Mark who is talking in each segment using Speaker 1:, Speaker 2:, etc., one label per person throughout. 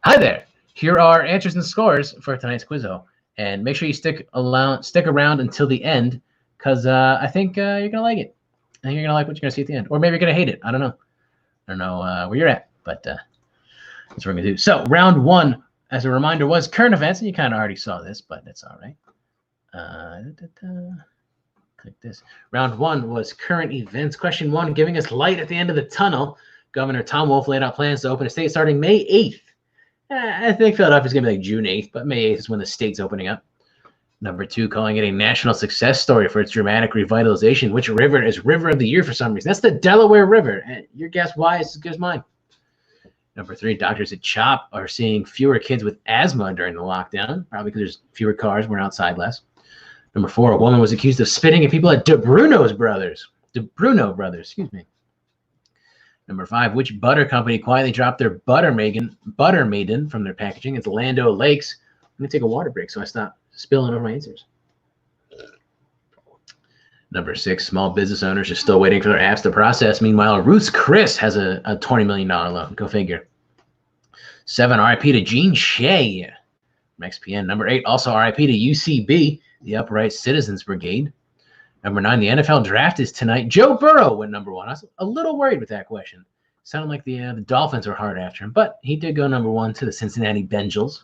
Speaker 1: Hi there. Here are answers and scores for tonight's Quizzo, and make sure you stick around until the end, because I think you're gonna like it. I think you're gonna like what you're gonna see at the end, or maybe you're gonna hate it. I don't know. I don't know where you're at, but that's what we're gonna do. So round one, as a reminder, was current events, and you kind of already saw this, but that's all right. Click this. Round one was current events. Question one, giving us light at the end of the tunnel. Governor Tom Wolf laid out plans to open a state starting May 8th. I think Philadelphia's going to be like June 8th, but May 8th is when the state's opening up. Number two, calling it a national success story for its dramatic revitalization. Which river is River of the Year for some reason? That's the Delaware River. And your guess why is as good as mine. Number three, doctors at CHOP are seeing fewer kids with asthma during the lockdown, probably because there's fewer cars, we're outside less. Number four, a woman was accused of spitting at people at DeBruno Brothers, excuse me. Number five, which butter company quietly dropped their butter maiden from their packaging? It's Land O'Lakes. I'm going to take a water break so I stop spilling over my answers. Number six, small business owners are still waiting for their apps to process. Meanwhile, Ruth's Chris has a $20 million loan. Go figure. Seven, RIP to Gene Shea from XPN. Number eight, also RIP to UCB, the Upright Citizens Brigade. Number nine, the NFL draft is tonight. Joe Burrow went number one. I was a little worried with that question. Sounded like the Dolphins were hard after him, but he did go number one to the Cincinnati Bengals,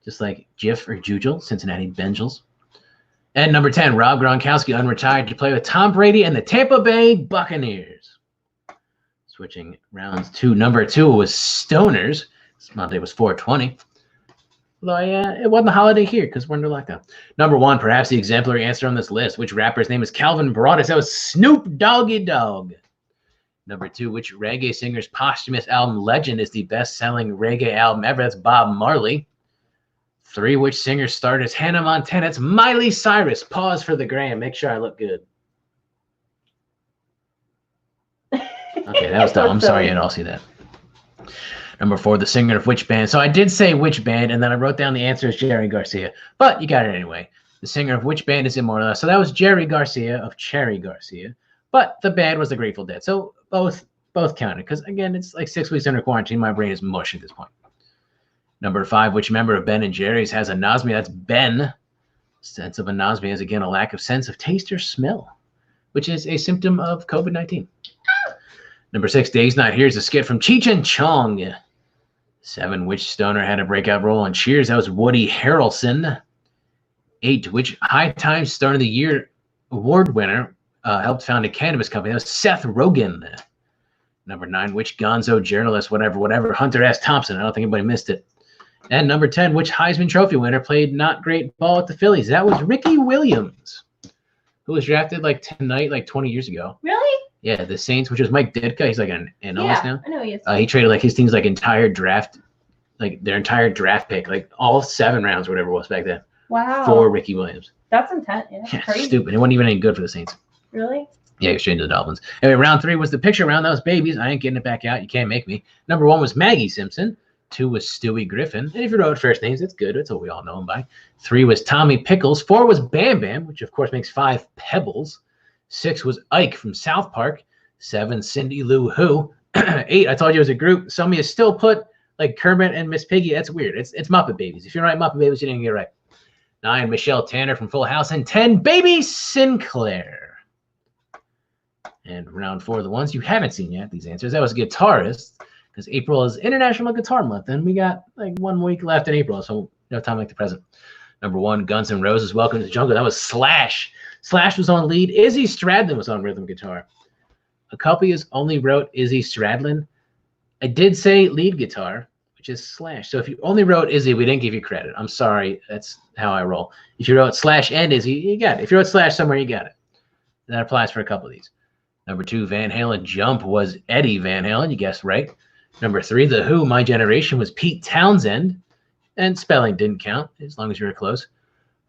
Speaker 1: just like Jif or Jujel, Cincinnati Bengals. And number 10, Rob Gronkowski unretired to play with Tom Brady and the Tampa Bay Buccaneers. Switching rounds to number two was Stoners. This Monday was 420. Although it wasn't a holiday here because we're under lockdown. Number one, perhaps the exemplary answer on this list. Which rapper's name is Calvin Broadus? That was Snoop Doggy Dogg. Number two, which reggae singer's posthumous album Legend is the best-selling reggae album ever? That's Bob Marley. Three, which singer starred as Hannah Montana? It's Miley Cyrus. Pause for the gram. Make sure I look good. Okay, that was dumb. I'm sorry you didn't all see that. Number four, the singer of which band? So I did say which band, and then I wrote down the answer as Jerry Garcia. But you got it anyway. The singer of which band is Immortal? So that was Jerry Garcia of Cherry Garcia. But the band was the Grateful Dead. So both counted. Because, again, it's like 6 weeks under quarantine. My brain is mush at this point. Number five, which member of Ben and Jerry's has anosmia? That's Ben. Sense of anosmia is, again, a lack of sense of taste or smell, which is a symptom of COVID-19. Number six, Dave's Not Here is a skit from Cheech and Chong. Seven, which stoner had a breakout role on Cheers? That was Woody Harrelson. Eight, which High Times Stoner of the Year award winner helped found a cannabis company? That was Seth Rogen. Number nine, which gonzo journalist, whatever, Hunter S. Thompson. I don't think anybody missed it. And number 10, which Heisman Trophy winner played not great ball with the Phillies? That was Ricky Williams, who was drafted like tonight, like 20 years ago.
Speaker 2: Really?
Speaker 1: Yeah, the Saints, which was Mike Ditka. He's like an analyst now.
Speaker 2: I know he is.
Speaker 1: He traded like his team's like entire draft, like their entire draft pick, like all 7 rounds, or whatever it was back then.
Speaker 2: Wow.
Speaker 1: For Ricky Williams.
Speaker 2: That's intense.
Speaker 1: Yeah,
Speaker 2: crazy.
Speaker 1: stupid. It wasn't even any good for the Saints.
Speaker 2: Really?
Speaker 1: Yeah, he straight into the Dolphins. Anyway, round 3 was the picture round. That was babies. I ain't getting it back out. You can't make me. Number 1 was Maggie Simpson. 2 was Stewie Griffin. And if you wrote first names, that's good. That's what we all know him by. 3 was Tommy Pickles. 4 was Bam Bam, which of course makes 5 Pebbles. 6 was Ike from South Park. 7, Cindy Lou Who. 8, I told you it was a group. Some of you still put like Kermit and Miss Piggy. That's weird. It's Muppet Babies. If you write Muppet Babies, you didn't get it right. 9, Michelle Tanner from Full House. And 10, Baby Sinclair. And round 4, the ones you haven't seen yet, these answers. That was guitarist, because April is International Guitar Month, and we got like 1 week left in April, so no time like the present. Number 1, Guns N' Roses, Welcome to the Jungle. That was Slash. Slash was on lead. Izzy Stradlin was on rhythm guitar. A couple of you only wrote Izzy Stradlin. I did say lead guitar, which is Slash. So if you only wrote Izzy, we didn't give you credit. I'm sorry. That's how I roll. If you wrote Slash and Izzy, you got it. If you wrote Slash somewhere, you got it. That applies for a couple of these. Number 2, Van Halen. Jump was Eddie Van Halen. You guessed right. Number 3, The Who, My Generation, was Pete Townsend. And spelling didn't count, as long as you were close.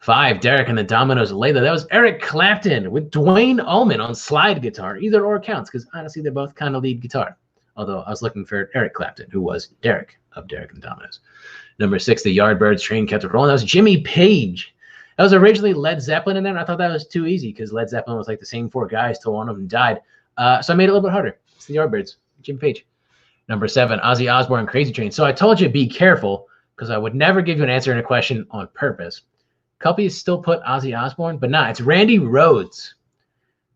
Speaker 1: 5, Derek and the Dominoes Layla. That was Eric Clapton with Dwayne Allman on slide guitar. Either or counts, because honestly, they're both kind of lead guitar. Although I was looking for Eric Clapton, who was Derek of Derek and the Dominoes. Number 6, The Yardbirds Train Kept It Rolling. That was Jimmy Page. That was originally Led Zeppelin in there, and I thought that was too easy because Led Zeppelin was like the same 4 guys till one of them died. So I made it a little bit harder. It's the Yardbirds, Jimmy Page. Number 7, Ozzy Osbourne, Crazy Train. So I told you be careful because I would never give you an answer in a question on purpose. Couple still put Ozzy Osbourne, but nah, it's Randy Rhoads.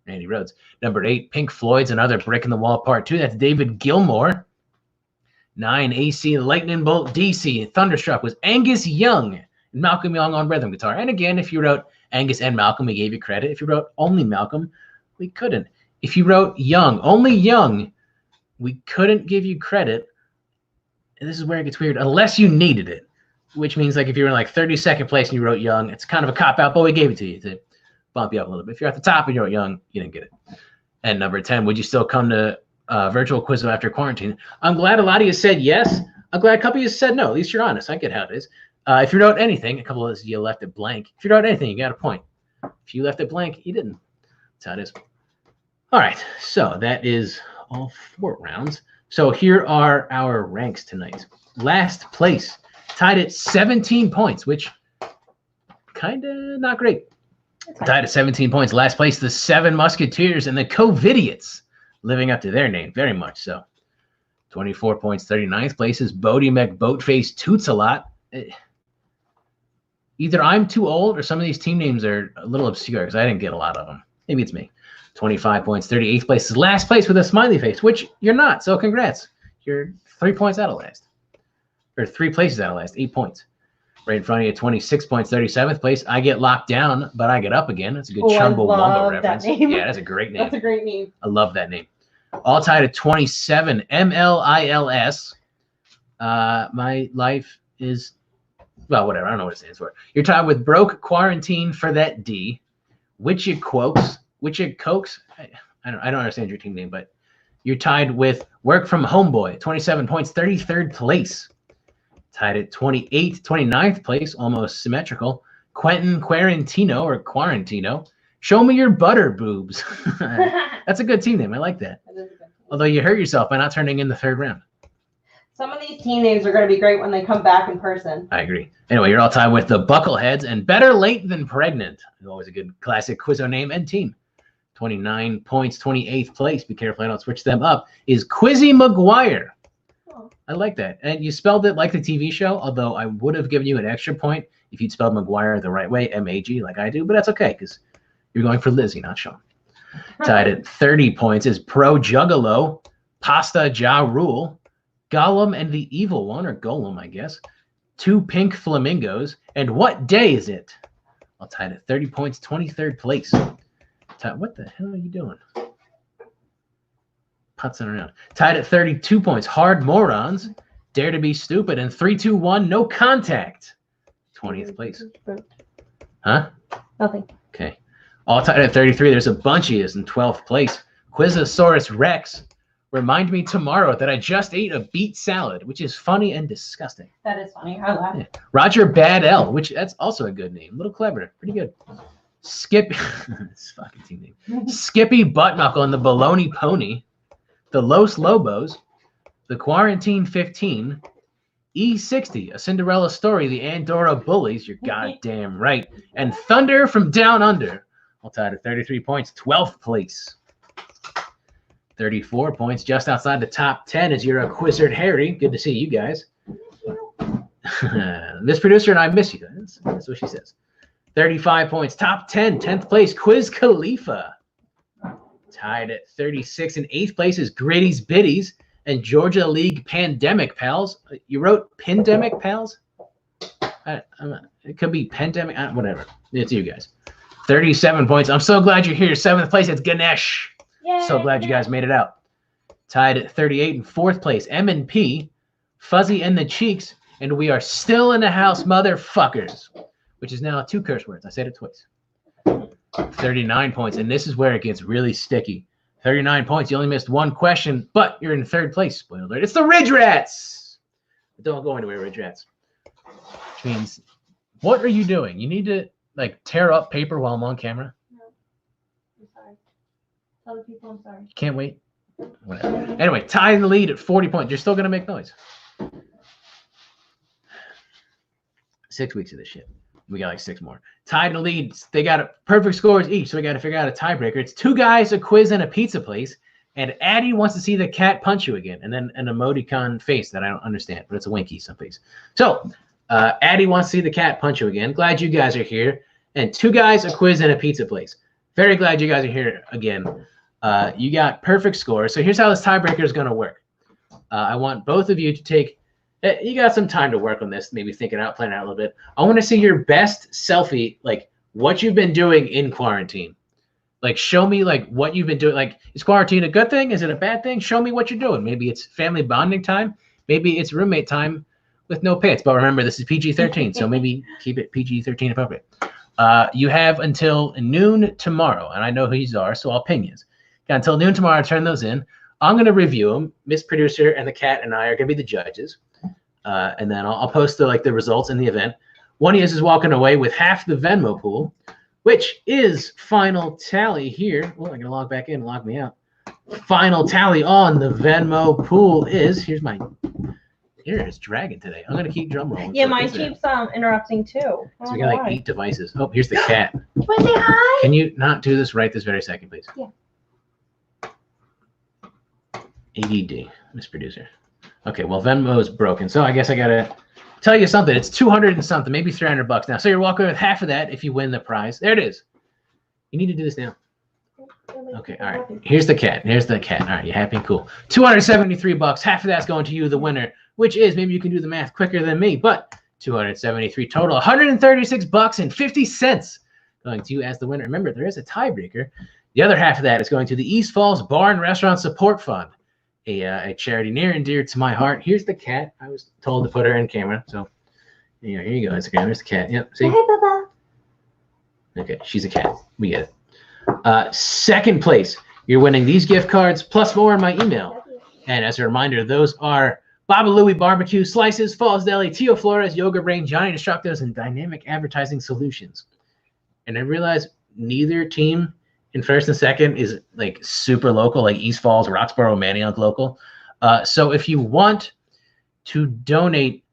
Speaker 1: Randy Rhoads. Number 8, Pink Floyd's Another Brick in the Wall Part 2. That's David Gilmour. 9, AC Lightning Bolt DC. Thunderstruck was Angus Young and Malcolm Young on rhythm guitar. And again, if you wrote Angus and Malcolm, we gave you credit. If you wrote only Malcolm, we couldn't. If you wrote Young, only Young, we couldn't give you credit. And this is where it gets weird, unless you needed it, which means like if you're in like 32nd place and you wrote Young, it's kind of a cop-out, but we gave it to you to bump you up a little bit. If you're at the top and you wrote Young, you didn't get it. And number 10, would you still come to virtual Quizzo after quarantine? I'm glad a lot of you said yes. I'm glad a couple of you said no. At least you're honest. I get how it is. If you wrote anything, a couple of you left it blank. If you wrote anything, you got a point. If you left it blank, you didn't. That's how it is. All right, so that is all 4 rounds. So here are our ranks tonight. Last place, tied at 17 points, which kind of not great. Tied at 17 points. Last place, the 7 Musketeers and the Covidiots, living up to their name, very much so. 24 points. 39th place is Bodie McBoatface Toots a lot. Either I'm too old or some of these team names are a little obscure because I didn't get a lot of them. Maybe it's me. 25 points. 38th place is last place with a smiley face, which you're not. So congrats. You're 3 points out of last. Or 3 places out of last. 8 points. Right in front of you, 26 points. 37th place. I get locked down, but I get up again. That's a good Chumbawamba reference. Yeah, that's a great name.
Speaker 2: That's a great name.
Speaker 1: I love that name. All tied at 27. MLILS. My life is, well, whatever. I don't know what it stands for. You're tied with Broke Quarantine for that D. Witchy Quokes. Witchy Cokes. I don't understand your team name, but you're tied with Work from Homeboy. 27 points. 33rd place. Tied at 29th place, almost symmetrical. Quentin Quarantino or Quarantino. Show me your butter boobs. That's a good team name. I like that. Although you hurt yourself by not turning in the 3rd round.
Speaker 2: Some of these team names are going to be great when they come back in person.
Speaker 1: I agree. Anyway, you're all tied with the Buckleheads and Better Late Than Pregnant. Always a good classic Quizzo name and team. 29 points, 28th place. Be careful I don't switch them up. Is Quizzy McGuire. Oh. I like that. And you spelled it like the TV show, although I would have given you an extra point if you'd spelled McGuire the right way, M-A-G, like I do. But that's okay because you're going for Lizzie, not Sean. Tied at 30 points is Pro Juggalo, Pasta Ja Rule, Gollum and the Evil One, or Golem, I guess. 2 Pink Flamingos. And what day is it? All tied at 30 points, 23rd place. What the hell are you doing? Putzing around. Tied at 32 points. Hard Morons, Dare to Be Stupid, and 3-2-1, No Contact. 20th place. Huh?
Speaker 2: Nothing.
Speaker 1: Okay. All tied at 33. There's a bunch of yous in 12th place. Quizosaurus Rex. Remind me tomorrow that I just ate a beet salad, which is funny and disgusting.
Speaker 2: That is funny. I laugh.
Speaker 1: Yeah. Roger Bad L, which that's also a good name. A little clever. Pretty good. Skippy. This fucking team name. Skippy Buttmuckle and the Baloney Pony. The Los Lobos. The Quarantine 15. E60, A Cinderella Story, The Andorra Bullies. You're goddamn right. And Thunder from Down Under. All tied at 33 points. 12th place. 34 points, just outside the top 10 is your Quizzard Harry. Good to see you guys. Miss Producer and I miss you. That's what she says. 35 points, top 10, 10th place, Quiz Khalifa. Tied at 36 and 8th place is Gritty's Biddies and Georgia League Pandemic Pals. You wrote Pandemic Pals? It could be Pandemic, whatever. It's you guys. 37 points. I'm so glad you're here. 7th place, it's Ganesh. Yay, so glad you guys made it out. Tied at 38 in 4th place, M&P, Fuzzy and the Cheeks, and we are still in the house, motherfuckers, which is now 2 curse words. I said it twice. 39 points, and this is where it gets really sticky. 39 points. You only missed 1 question, but you're in 3rd place. Spoiler alert. It's the Ridge Rats. But don't go anywhere, Ridge Rats. Which means, what are you doing? You need to, like, tear up paper while I'm on camera?
Speaker 2: No. I'm sorry. Tell the people I'm sorry.
Speaker 1: Can't wait. Whatever. Anyway, tied in the lead at 40 points. You're still going to make noise. 6 weeks of this shit. We got like 6 more. Tied in the lead. They got perfect scores each, so we got to figure out a tiebreaker. It's 2 guys, a quiz, and a pizza place. And Addie wants to see the cat punch you again. And then an emoticon face that I don't understand, but it's a winky someplace. So Addie wants to see the cat punch you again. Glad you guys are here. And 2 guys, a quiz, and a pizza place. Very glad you guys are here again. You got perfect scores. So here's how this tiebreaker is going to work. I want both of you to take, you got some time to work on this, maybe think it out, plan it out a little bit. I want to see your best selfie, like what you've been doing in quarantine. Like, show me like what you've been doing. Like, is quarantine a good thing? Is it a bad thing? Show me what you're doing. Maybe it's family bonding time. Maybe it's roommate time with no pets. But remember, this is PG-13, so maybe keep it PG-13 appropriate. You have until noon tomorrow, and I know who these are, so I'll ping you. Got until noon tomorrow to turn those in. I'm going to review them. Miss Producer and the cat and I are going to be the judges. And then I'll post the results in the event. One of you is walking away with half the Venmo pool, which is final tally here. Oh, I'm going to log back in and log me out. Final tally on the Venmo pool is, here's my ear is dragging today. I'm going to keep drum rolling.
Speaker 2: Yeah, mine keeps interrupting too.
Speaker 1: So we got like 8 devices. Oh, here's the cat.
Speaker 2: Want to say hi?
Speaker 1: Can you not do this right this very second, please?
Speaker 2: Yeah.
Speaker 1: ADD, Miss Producer. Okay, well, Venmo is broken. So I guess I got to tell you something. It's 200 and something, maybe $300 now. So you're walking with half of that if you win the prize. There it is. You need to do this now. Okay, all right. Here's the cat. Here's the cat. All right, you happy? Cool. $273. Half of that's going to you, the winner, which is, maybe you can do the math quicker than me, but 273 total. $136.50 going to you as the winner. Remember, there is a tiebreaker. The other half of that is going to the East Falls Bar and Restaurant Support Fund, a charity near and dear to my heart. Here's the cat. I was told to put her in camera, so here you go, Instagram. There's the cat. Yep. See?
Speaker 2: Hey, Bubba.
Speaker 1: Okay, she's a cat. We get it. Second place, you're winning these gift cards plus more in my email. And as a reminder, those are Baba Louie Barbecue Slices, Falls Deli, Tio Flores, Yoga Brain, Johnny Destructos, and Dynamic Advertising Solutions. And I realize neither team in first and second is like super local, like East Falls, Roxborough, Manayunk local. So if you want to donate,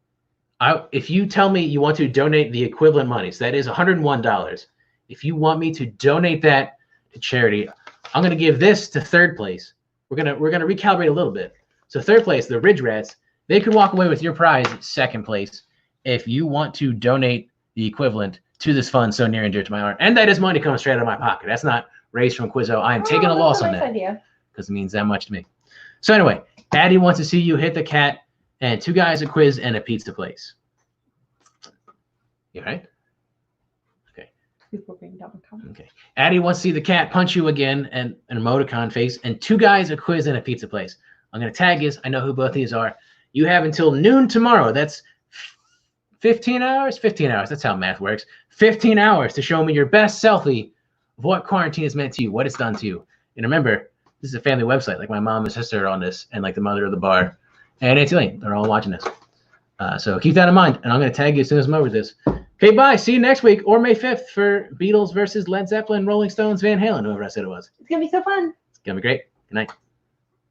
Speaker 1: if you tell me you want to donate the equivalent money, so that is $101. If you want me to donate that to charity, I'm going to give this to third place. We're gonna recalibrate a little bit. So third place, the Ridge Rats, they could walk away with your prize at second place if you want to donate the equivalent to this fund so near and dear to my heart. And that is money coming straight out of my pocket. That's not raised from Quizzo. I am taking a loss on that because it means that much to me. So anyway, Addie wants to see you hit the cat, and 2 guys, a quiz, and a pizza place. You all right? Okay. Addie wants to see the cat punch you again, and an emoticon face, and 2 guys, a quiz, and a pizza place. I'm going to tag you. I know who both of these are. You have until noon tomorrow. That's 15 hours? 15 hours. That's how math works. 15 hours to show me your best selfie of what quarantine has meant to you, what it's done to you. And remember, this is a family website. Like my mom and sister are on this, and like the mother of the bar. And Auntie Lane, they're all watching this. So keep that in mind. And I'm going to tag you as soon as I'm over this. Okay, bye. See you next week or May 5th for Beatles versus Led Zeppelin, Rolling Stones, Van Halen, whoever I said it was.
Speaker 2: It's going to be so fun.
Speaker 1: It's going to be great. Good night.